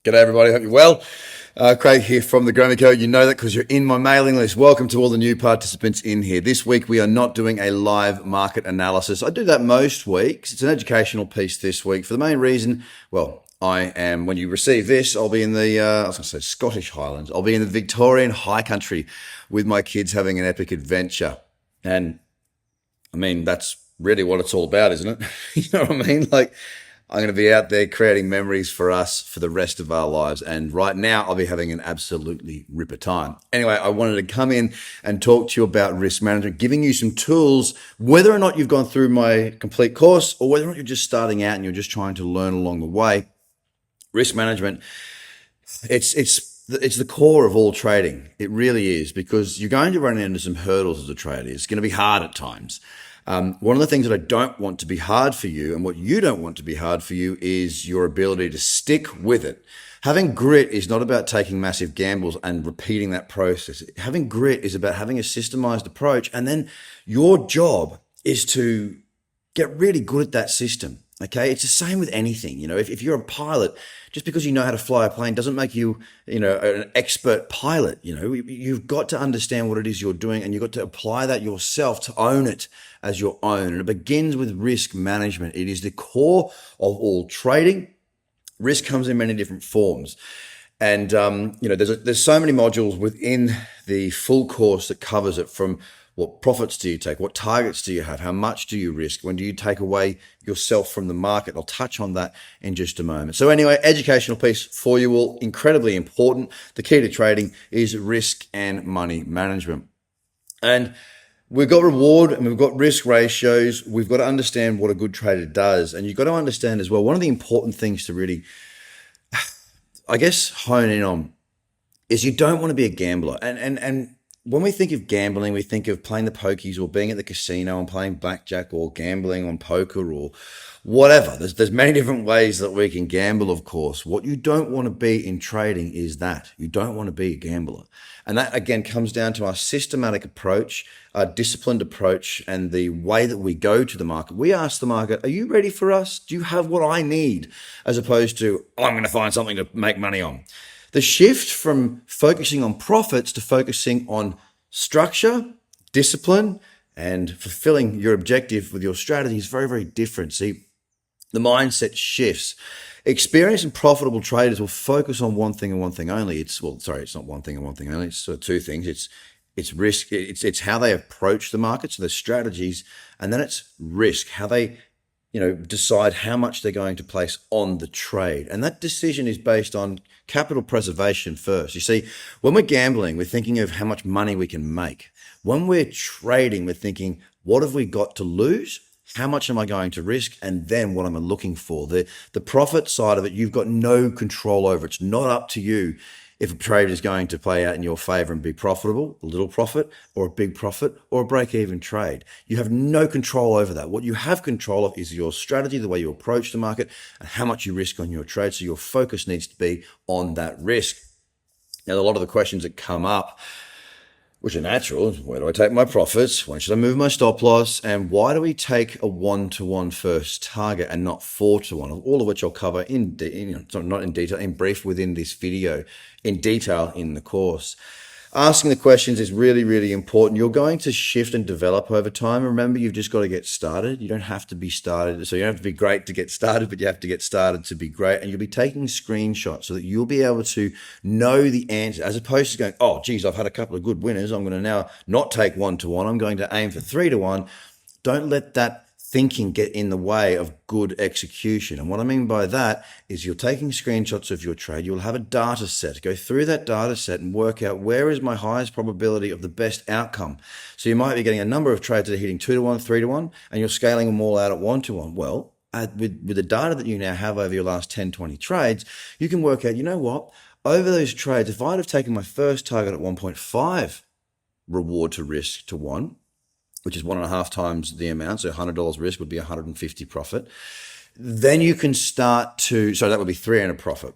G'day, everybody. Hope you're well. Craig here from the Grammy Code. You know that because you're in my mailing list. Welcome to all the new participants in here. This week, we are not doing a live market analysis. I do that most weeks. It's an educational piece this week for the main reason, well, when you receive this, I'll be in I was going to say Scottish Highlands. I'll be in the Victorian High Country with my kids having an epic adventure. And I mean, that's really what it's all about, isn't it? You know what I mean? Like, I'm going to be out there creating memories for us for the rest of our lives. And right now, I'll be having an absolutely ripper time. Anyway, I wanted to come in and talk to you about risk management, giving you some tools, whether or not you've gone through my complete course or whether or not you're just starting out and you're just trying to learn along the way. Risk management, it's the core of all trading. It really is, because you're going to run into some hurdles as a trader. It's going to be hard at times. One of the things that I don't want to be hard for you, and what you don't want to be hard for you, is your ability to stick with it. Having grit is not about taking massive gambles and repeating that process. Having grit is about having a systemized approach, and then your job is to get really good at that system. Okay, it's the same with anything. You know, if you're a pilot, just because you know how to fly a plane doesn't make you, an expert pilot. You know, you've got to understand what it is you're doing, and you've got to apply that yourself to own it as your own. And it begins with risk management. It is the core of all trading. Risk comes in many different forms. And, there's so many modules within the full course that covers it, from what profits do you take? What targets do you have? How much do you risk? When do you take away yourself from the market? I'll touch on that in just a moment. So anyway, educational piece for you all, incredibly important. The key to trading is risk and money management. And we've got reward and we've got risk ratios. We've got to understand what a good trader does. And you've got to understand as well, one of the important things to really, I guess, hone in on is you don't want to be a gambler. And when we think of gambling, we think of playing the pokies or being at the casino and playing blackjack or gambling on poker or whatever. There's many different ways that we can gamble, of course. What you don't want to be in trading is that. You don't want to be a gambler. And that, again, comes down to our systematic approach, our disciplined approach, and the way that we go to the market. We ask the market, are you ready for us? Do you have what I need? As opposed to, I'm going to find something to make money on. The shift from focusing on profits to focusing on structure, discipline, and fulfilling your objective with your strategy is very, very different. See, the mindset shifts. Experienced and profitable traders will focus on one thing and one thing only. It's not one thing and one thing only. It's sort of two things. It's risk. It's how they approach the market, so their strategies, and then it's risk, how they decide how much they're going to place on the trade. And that decision is based on capital preservation first. You see, when we're gambling, we're thinking of how much money we can make. When we're trading, we're thinking, what have we got to lose? How much am I going to risk? And then what am I looking for? The profit side of it, you've got no control over. It's not up to you if a trade is going to play out in your favor and be profitable, a little profit, or a big profit, or a break-even trade. You have no control over that. What you have control of is your strategy, the way you approach the market, and how much you risk on your trade. So your focus needs to be on that risk. Now, a lot of the questions that come up, which are natural, where do I take my profits? When should I move my stop loss? And why do we take a 1-to-1 first target and not 4-to-1? All of which I'll cover not in detail, in brief within this video, in detail in the course. Asking the questions is really, really important. You're going to shift and develop over time. Remember, you've just got to get started. You don't have to be started. So you don't have to be great to get started, but you have to get started to be great. And you'll be taking screenshots so that you'll be able to know the answer, as opposed to going, oh, geez, I've had a couple of good winners. I'm going to now not take 1-to-1. I'm going to aim for 3-to-1. Don't let that thinking get in the way of good execution. And what I mean by that is you're taking screenshots of your trade. You'll have a data set. Go through that data set and work out, where is my highest probability of the best outcome? So you might be getting a number of trades that are hitting 2-to-1, 3-to-1, and you're scaling them all out at 1-to-1. Well, with the data that you now have over your last 10, 20 trades, you can work out, you know what? Over those trades, if I'd have taken my first target at 1.5 reward to risk to 1, which is 1.5 times the amount, so $100 risk would be 150 profit. Then you can start to, so that would be 300 profit.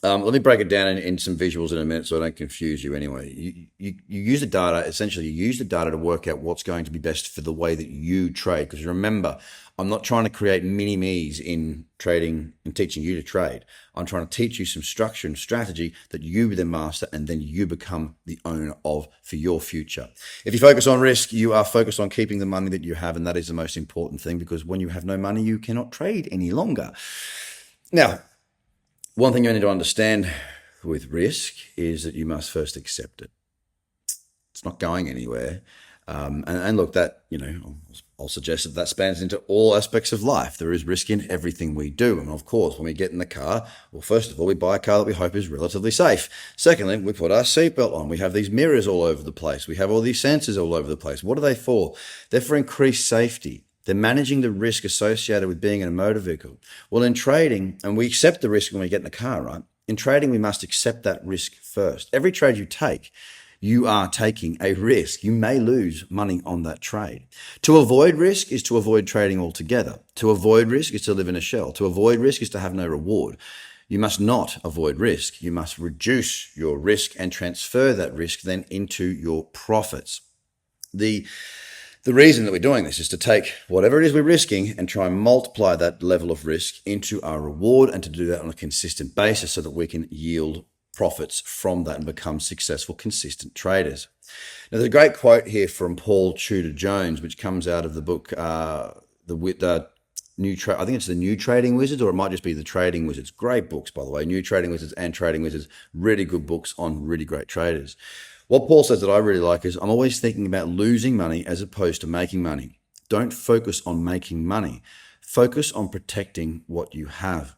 Let me break it down in some visuals in a minute so I don't confuse you anyway. You use the data, essentially, you use the data to work out what's going to be best for the way that you trade. Because remember, I'm not trying to create mini-me's in trading and teaching you to trade. I'm trying to teach you some structure and strategy that you then master and then you become the owner of for your future. If you focus on risk, you are focused on keeping the money that you have, and that is the most important thing, because when you have no money, you cannot trade any longer. Now, one thing you need to understand with risk is that you must first accept it. It's not going anywhere. And look, that, I'll suggest that spans into all aspects of life. There is risk in everything we do. And of course, when we get in the car, well, first of all, we buy a car that we hope is relatively safe. Secondly, we put our seatbelt on. We have these mirrors all over the place. We have all these sensors all over the place. What are they for? They're for increased safety. They're managing the risk associated with being in a motor vehicle. Well, in trading, and we accept the risk when we get in the car, right? In trading, we must accept that risk first. Every trade you take, you are taking a risk. You may lose money on that trade. To avoid risk is to avoid trading altogether. To avoid risk is to live in a shell. To avoid risk is to have no reward. You must not avoid risk. You must reduce your risk and transfer that risk then into your profits. The reason that we're doing this is to take whatever it is we're risking and try and multiply that level of risk into our reward, and to do that on a consistent basis so that we can yield profits from that and become successful, consistent traders. Now, there's a great quote here from Paul Tudor Jones, which comes out of the book, I think it's the New Trading Wizards, or it might just be the Trading Wizards. Great books, by the way. New Trading Wizards and Trading Wizards, really good books on really great traders. What Paul says that I really like is, I'm always thinking about losing money as opposed to making money. Don't focus on making money. Focus on protecting what you have.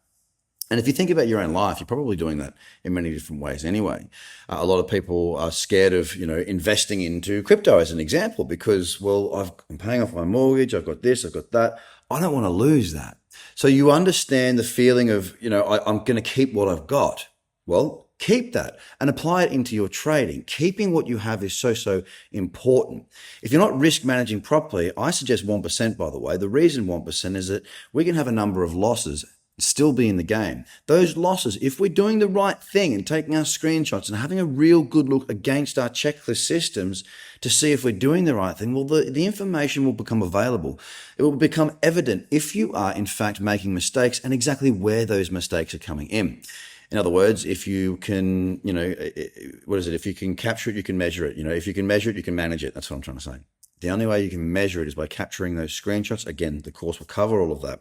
And if you think about your own life, you're probably doing that in many different ways anyway. A lot of people are scared of, investing into crypto as an example, because, well, I'm paying off my mortgage, I've got this, I've got that. I don't want to lose that. So you understand the feeling of, I'm going to keep what I've got. Well, keep that and apply it into your trading. Keeping what you have is so important. If you're not risk managing properly, I suggest 1%, by the way. The reason 1% is that we can have a number of losses, still be in the game. Those losses, if we're doing the right thing and taking our screenshots and having a real good look against our checklist systems to see if we're doing the right thing, well, the information will become available. It will become evident if you are, in fact, making mistakes and exactly where those mistakes are coming in. In other words, if you can, if you can capture it, you can measure it. If you can measure it, you can manage it. That's what I'm trying to say. The only way you can measure it is by capturing those screenshots. Again, the course will cover all of that.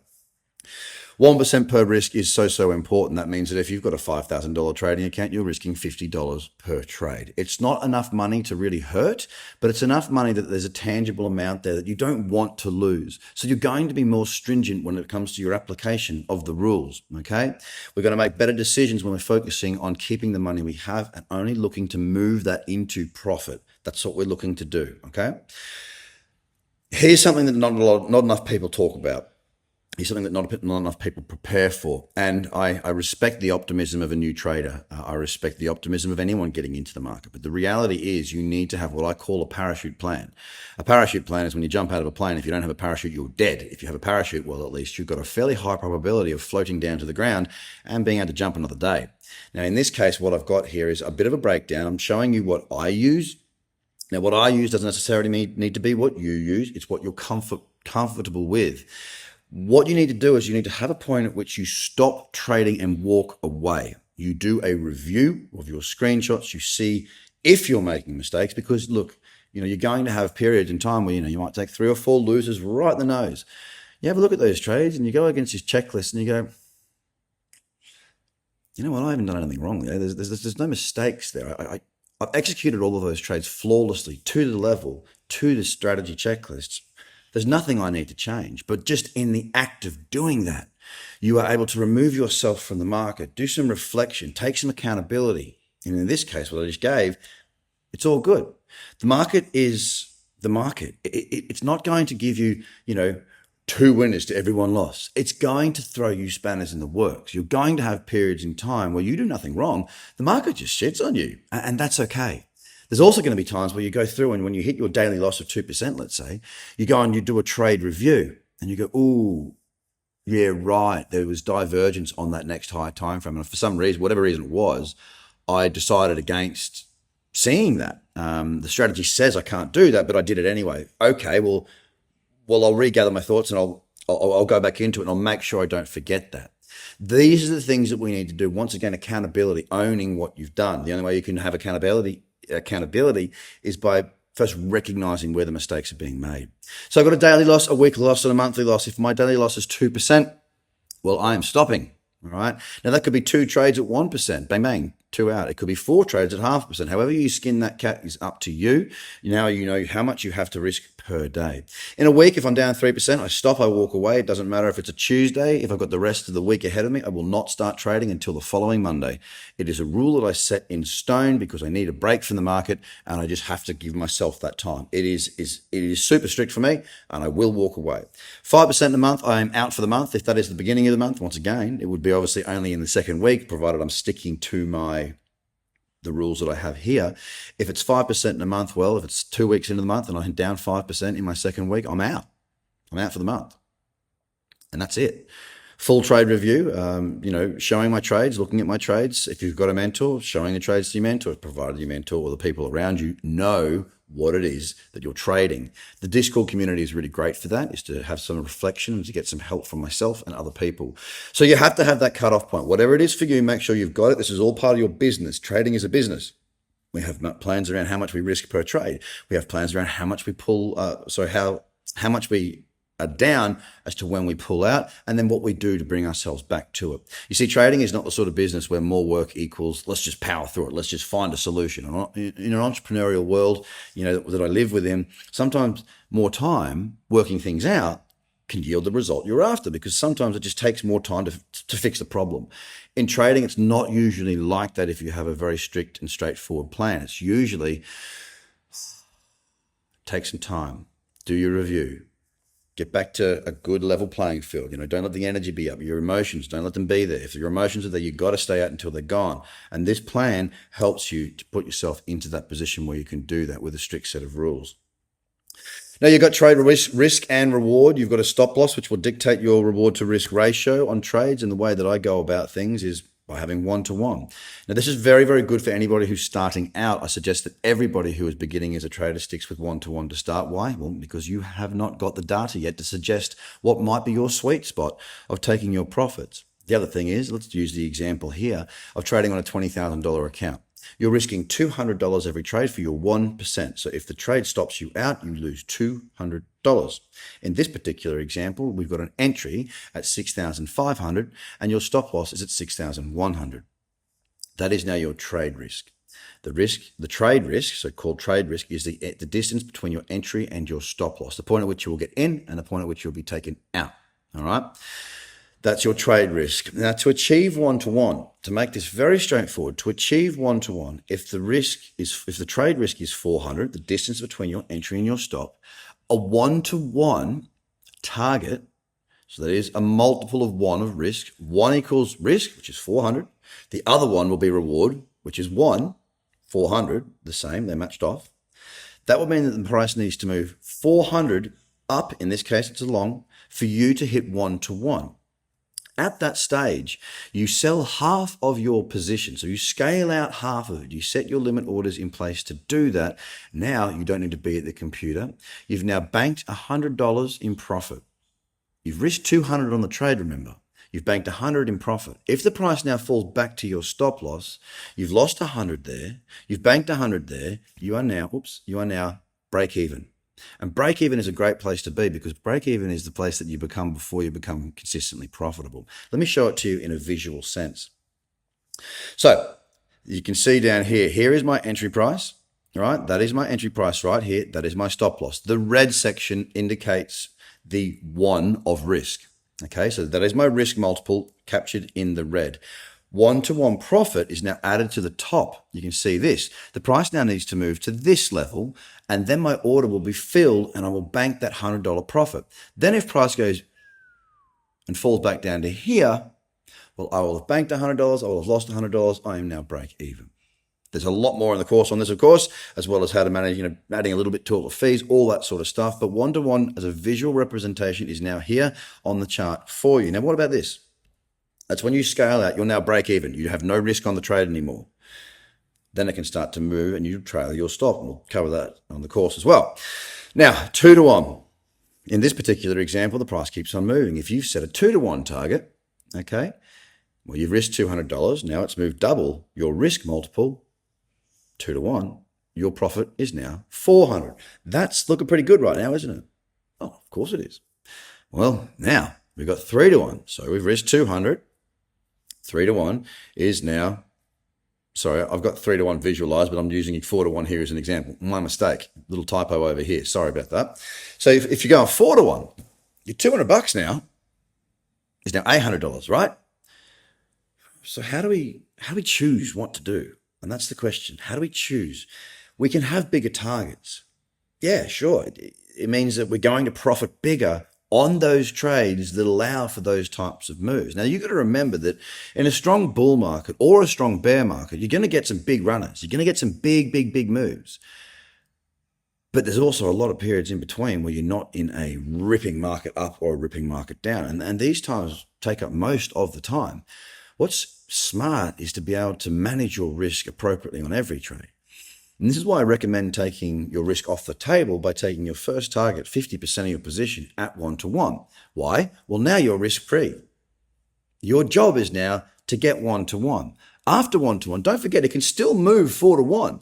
1% per risk is so important. That means that if you've got a $5,000 trading account, you're risking $50 per trade. It's not enough money to really hurt, but it's enough money that there's a tangible amount there that you don't want to lose. So you're going to be more stringent when it comes to your application of the rules, okay? We're going to make better decisions when we're focusing on keeping the money we have and only looking to move that into profit. That's what we're looking to do, okay? Here's something that not enough people talk about. It's something that not enough people prepare for. And I respect the optimism of a new trader. I respect the optimism of anyone getting into the market. But the reality is you need to have what I call a parachute plan. A parachute plan is when you jump out of a plane. If you don't have a parachute, you're dead. If you have a parachute, well, at least you've got a fairly high probability of floating down to the ground and being able to jump another day. Now, in this case, what I've got here is a bit of a breakdown. I'm showing you what I use. Now, what I use doesn't necessarily need to be what you use. It's what you're comfortable with. What you need to do is you need to have a point at which you stop trading and walk away. You do a review of your screenshots. You see if you're making mistakes, because look, you're going to have periods in time where, you might take 3 or 4 losers right in the nose. You have a look at those trades and you go against this checklist and you go, you know what, I haven't done anything wrong there. There's no mistakes there. I've executed all of those trades flawlessly to the level, to the strategy checklists. There's nothing I need to change, but just in the act of doing that, you are able to remove yourself from the market, do some reflection, take some accountability. And in this case, what I just gave, it's all good. The market is the market. It's not going to give you, 2 winners to every 1 loss. It's going to throw you spanners in the works. You're going to have periods in time where you do nothing wrong. The market just shits on you, and that's okay. There's also going to be times where you go through and when you hit your daily loss of 2%, let's say, you go and you do a trade review and you go, ooh, Yeah, right. There was divergence on that next high time frame, and for some reason, whatever reason it was, I decided against seeing that. The strategy says I can't do that, but I did it anyway. Okay, well, I'll regather my thoughts and I'll go back into it and I'll make sure I don't forget that. These are the things that we need to do. Once again, accountability, owning what you've done. The only way you can have accountability is by first recognizing where the mistakes are being made. So I've got a daily loss, a weekly loss, and a monthly loss. If my daily loss is 2%, well, I am stopping. All right. Now that could be 2 trades at 1%. Bang, bang, 2 out. It could be 4 trades at 0.5%. However you skin that cat is up to you. Now you know how much you have to risk per day. In a week, if I'm down 3%, I stop, I walk away. It doesn't matter if it's a Tuesday. If I've got the rest of the week ahead of me, I will not start trading until the following Monday. It is a rule that I set in stone because I need a break from the market and I just have to give myself that time. It is super strict for me and I will walk away. 5% a month, I am out for the month. If that is the beginning of the month, once again, it would be obviously only in the second week, provided I'm sticking to the rules that I have here. If it's 5% in a month, well, if it's 2 weeks into the month and I'm down 5% in my second week, I'm out. I'm out for the month. And that's it. Full trade review, showing my trades, looking at my trades. If you've got a mentor, showing the trades to your mentor, provided your mentor or the people around you know what it is that you're trading. The Discord community is really great for that, is to have some reflection and to get some help from myself and other people. So you have to have that cutoff point. Whatever it is for you, make sure you've got it. This is all part of your business. Trading is a business. We have plans around how much we risk per trade. We have plans around how much we pull, how much we are down as to when we pull out, and then what we do to bring ourselves back to it. You see, trading is not the sort of business where more work equals let's just power through it, let's just find a solution. In an entrepreneurial world, that I live within, sometimes more time working things out can yield the result you're after, because sometimes it just takes more time to fix the problem. In trading, it's not usually like that if you have a very strict and straightforward plan. It's usually take some time, do your review, get back to a good level playing field. Don't let the energy be up. Your emotions, don't let them be there. If your emotions are there, you've got to stay out until they're gone. And this plan helps you to put yourself into that position where you can do that with a strict set of rules. Now, you've got trade risk and reward. You've got a stop loss, which will dictate your reward to risk ratio on trades. And the way that I go about things is by having 1-to-1. Now, this is very, very good for anybody who's starting out. I suggest that everybody who is beginning as a trader sticks with 1-to-1 to start. Why? Well, because you have not got the data yet to suggest what might be your sweet spot of taking your profits. The other thing is, let's use the example here of trading on a $20,000 account. You're risking $200 every trade for your 1%. So if the trade stops you out, you lose $200. In this particular example, we've got an entry at 6,500 and your stop loss is at 6,100. That is now your trade risk. The trade risk, so-called trade risk, is the distance between your entry and your stop loss, the point at which you will get in and the point at which you'll be taken out. All right? That's your trade risk. Now, to achieve 1-to-1, to make this very straightforward, to achieve 1-to-1, if the trade risk is 400, the distance between your entry and your stop, a 1-to-1 target, so that is a multiple of 1 of risk. 1 equals risk, which is 400. The other one will be reward, which is 1, 400, the same, they're matched off. That would mean that the price needs to move 400 up, in this case it's a long, for you to hit 1-to-1. At that stage, you sell half of your position. So you scale out half of it. You set your limit orders in place to do that. Now you don't need to be at the computer. You've now banked $100 in profit. You've risked 200 on the trade, remember. You've banked 100 in profit. If the price now falls back to your stop loss, you've lost 100 there. You've banked 100 there. You are now break even. And break even is a great place to be, because break even is the place that you become before you become consistently profitable. Let me show it to you in a visual sense. So you can see down here, here is my entry price, right? That is my entry price right here. That is my stop loss. The red section indicates the 1 of risk. Okay, so that is my risk multiple captured in the red. 1-to-1 profit is now added to the top. You can see this. The price now needs to move to this level, and then my order will be filled and I will bank that $100 profit. Then if price goes and falls back down to here, well, I will have banked $100, I will have lost $100, I am now break even. There's a lot more in the course on this, of course, as well as how to manage, adding a little bit to all the fees, all that sort of stuff. But one-to-one as a visual representation is now here on the chart for you. Now, what about this? That's when you scale out, you'll now break even. You have no risk on the trade anymore. Then it can start to move and you trail your stop. And we'll cover that on the course as well. Now, 2-to-1. In this particular example, the price keeps on moving. If you've set a 2-to-1 target, okay, well, you've risked $200. Now it's moved double your risk multiple, 2-to-1. Your profit is now 400. That's looking pretty good right now, isn't it? Oh, of course it is. Well, now we've got 3-to-1. So we've risked 200. 3-to-1 is now, sorry, I've got 3-to-1 visualized, but I'm using 4-to-1 here as an example. My mistake. Little typo over here. Sorry about that. So if you go on 4-to-1, your $200 now is now $800, right? So how do we choose what to do? And that's the question. How do we choose? We can have bigger targets. Yeah, sure. It means that we're going to profit bigger on those trades that allow for those types of moves. Now, you've got to remember that in a strong bull market or a strong bear market, you're going to get some big runners. You're going to get some big moves. But there's also a lot of periods in between where you're not in a ripping market up or a ripping market down. And these times take up most of the time. What's smart is to be able to manage your risk appropriately on every trade. And this is why I recommend taking your risk off the table by taking your first target, 50% of your position at 1-to-1. Why? Well, now you're risk-free. Your job is now to get 1-to-1. After 1-to-1, don't forget, it can still move 4-to-1.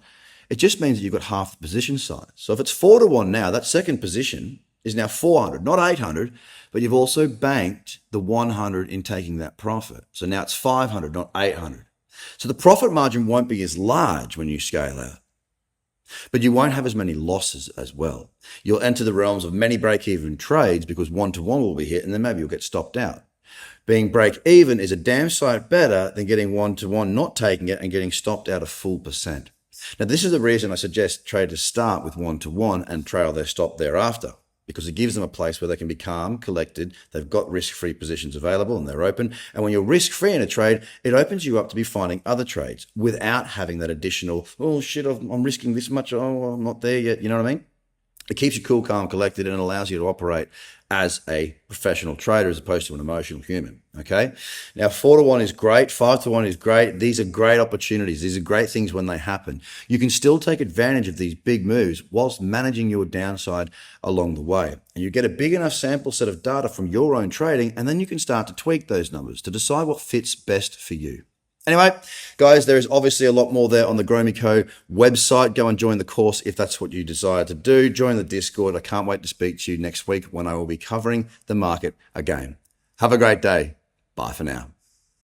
It just means that you've got half the position size. So if it's 4-to-1 now, that second position is now 400, not 800, but you've also banked the 100 in taking that profit. So now it's 500, not 800. So the profit margin won't be as large when you scale out, but you won't have as many losses as well. You'll enter the realms of many break-even trades because 1-to-1 will be hit and then maybe you'll get stopped out. Being break-even is a damn sight better than getting 1-to-1, not taking it and getting stopped out a full percent. Now, this is the reason I suggest traders start with 1-to-1 and trail their stop thereafter, because it gives them a place where they can be calm, collected, they've got risk-free positions available and they're open. And when you're risk-free in a trade, it opens you up to be finding other trades without having that additional, oh shit, I'm risking this much, oh, I'm not there yet, you know what I mean? It keeps you cool, calm, collected, and allows you to operate as a professional trader as opposed to an emotional human, okay? Now, 4-to-1 is great. 5-to-1 is great. These are great opportunities. These are great things when they happen. You can still take advantage of these big moves whilst managing your downside along the way. And you get a big enough sample set of data from your own trading, and then you can start to tweak those numbers to decide what fits best for you. Anyway, guys, there is obviously a lot more there on the GrowMeCo website. Go and join the course if that's what you desire to do. Join the Discord. I can't wait to speak to you next week when I will be covering the market again. Have a great day. Bye for now.